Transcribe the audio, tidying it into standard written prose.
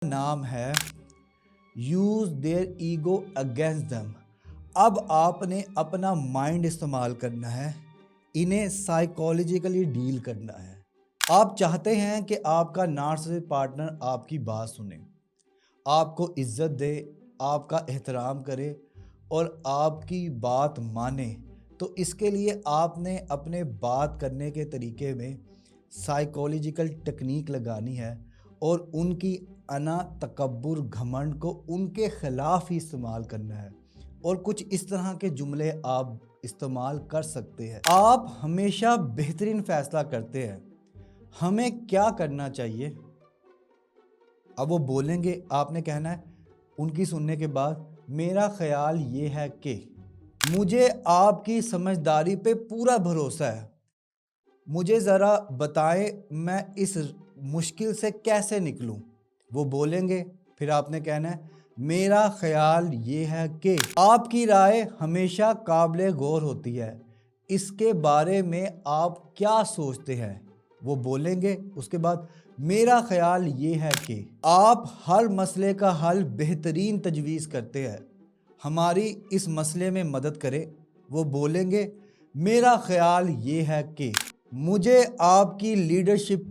नाम है use their ego against them. अब आपने अपना माइंड इस्तेमाल करना है, इन्हें साइकोलॉजिकली डील करना है। आप चाहते हैं कि आपका नार्सिसिस्ट पार्टनर आपकी बात सुने, आपको इज्जत दे, आपका एहतराम करे और आपकी बात माने। तो इसके लिए आपने अपने बात करने के तरीके में साइकोलॉजिकल टेक्निक लगानी है और उनकी अना तकब्बुर घमंड को उनके ख़िलाफ़ ही इस्तेमाल करना है। और कुछ इस तरह के जुमले आप इस्तेमाल कर सकते हैं। आप हमेशा बेहतरीन फ़ैसला करते हैं, हमें क्या करना चाहिए। अब वो बोलेंगे, आपने कहना है उनकी सुनने के बाद, मेरा ख़्याल ये है कि मुझे आपकी समझदारी पे पूरा भरोसा है, मुझे ज़रा बताएं मैं इस मुश्किल से कैसे निकलूं। वो बोलेंगे, फिर आपने कहना है मेरा ख़्याल ये है कि आपकी राय हमेशा काबिल गौर होती है, इसके बारे में आप क्या सोचते हैं। वो बोलेंगे उसके बाद, मेरा ख़्याल ये है कि आप हर मसले का हल बेहतरीन तजवीज़ करते हैं, हमारी इस मसले में मदद करें। वो बोलेंगे, मेरा ख़्याल ये है कि मुझे आपकी लीडरशिप